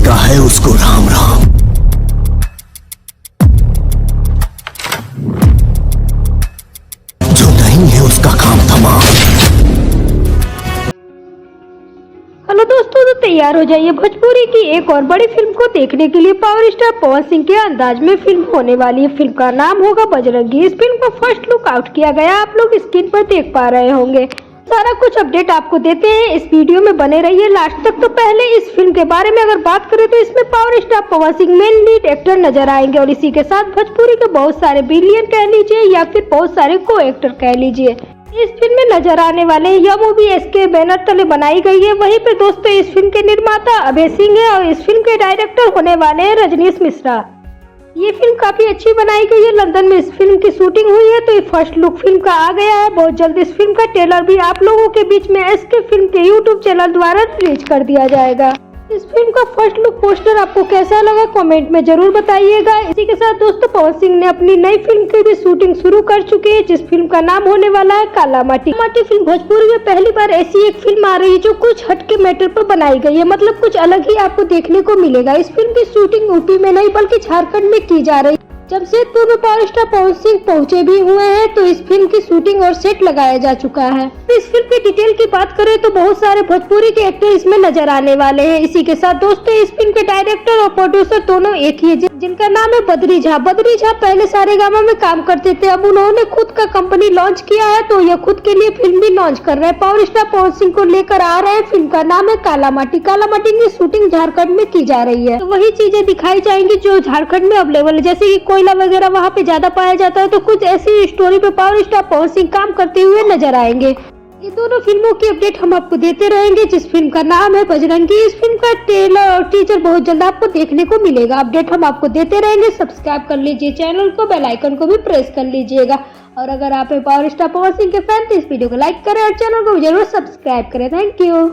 जिसका है उसको राम राम। जो नहीं है उसका काम तमाम। हेलो दोस्तों, तो तैयार हो जाइए भोजपुरी की एक और बड़ी फिल्म को देखने के लिए। पावर स्टार पवन सिंह के अंदाज में फिल्म होने वाली है। फिल्म का नाम होगा बजरंगी। इस फिल्म का फर्स्ट लुक आउट किया गया, आप लोग स्क्रीन पर देख पा रहे होंगे। सारा कुछ अपडेट आपको देते हैं, इस वीडियो में बने रहिए लास्ट तक। तो पहले इस फिल्म के बारे में अगर बात करें तो इसमें power star Pawan Singh main lead actor नजर आएंगे और इसी के साथ भोजपुरी के बहुत सारे विलियन कह लीजिए या फिर बहुत सारे को एक्टर कह लीजिए। इस फिल्म में नजर आने वाले यह मूवी एसके बैनर तले बनाई गई है। वहीं पे दोस्तों इस फिल्म के निर्माता अभय सिंह है और इस फिल्म के डायरेक्टर होने वाले हैं रजनीश मिश्रा। ये फिल्म काफी अच्छी बनाई गई है। लंदन में इस फिल्म की शूटिंग हुई है, तो ये फर्स्ट लुक फिल्म का आ गया है। बहुत जल्द इस फिल्म का ट्रेलर भी आप लोगों के बीच में एसके फिल्म के यूट्यूब चैनल द्वारा रिलीज कर दिया जाएगा। इस फिल्म का फर्स्ट लुक पोस्टर आपको कैसा लगा कमेंट में जरूर बताइएगा। इसी के साथ दोस्तों पवन सिंह ने अपनी नई फिल्म की भी शूटिंग शुरू कर चुकी है, जिस फिल्म का नाम होने वाला है काला माटी। माटी फिल्म भोजपुरी में पहली बार ऐसी एक फिल्म आ रही है जो कुछ हटके मैटर पर बनाई गई है, मतलब कुछ अलग ही आपको देखने को मिलेगा। इस फिल्म की शूटिंग यूपी में नहीं बल्कि झारखंड में की जा रही है। जमशेदपुर में पावर स्टार पवन सिंह पहुंचे भी हुए हैं, तो इस फिल्म की शूटिंग और सेट लगाया जा चुका है। इस फिल्म की डिटेल की बात करें तो बहुत सारे भोजपुरी के एक्टर इसमें नजर आने वाले हैं। इसी के साथ दोस्तों इस फिल्म के डायरेक्टर और प्रोड्यूसर दोनों एक ही है, जिनका नाम है बद्री झा। बद्री झा पहले सारेगामा में काम करते थे, अब उन्होंने खुद का कंपनी लॉन्च किया है, तो यह खुद के लिए फिल्म भी लॉन्च कर रहे हैं। पावर स्टार पवन सिंह को लेकर आ रहे हैं। फिल्म का नाम है काला माटी। काला माटी की शूटिंग झारखंड में की जा रही है, तो वही चीजें दिखाई जाएंगी जो झारखंड में अवेलेबल है, जैसे की कोयला वगैरह वहाँ पे ज्यादा पाया जाता है। तो कुछ ऐसी स्टोरी पे पावर स्टार पवन सिंह काम करते हुए नजर आएंगे। ये दोनों फिल्मों की अपडेट हम आपको देते रहेंगे, जिस फिल्म का नाम है बजरंगी। इस फिल्म का ट्रेलर और टीजर बहुत जल्द आपको देखने को मिलेगा। अपडेट हम आपको देते रहेंगे। सब्सक्राइब कर लीजिए चैनल को, बेल आइकन को भी प्रेस कर लीजिएगा। और अगर आप पावर स्टार पवन सिंह के फैन तो इस वीडियो को लाइक करें और चैनल को जरूर सब्सक्राइब करें। Thank you.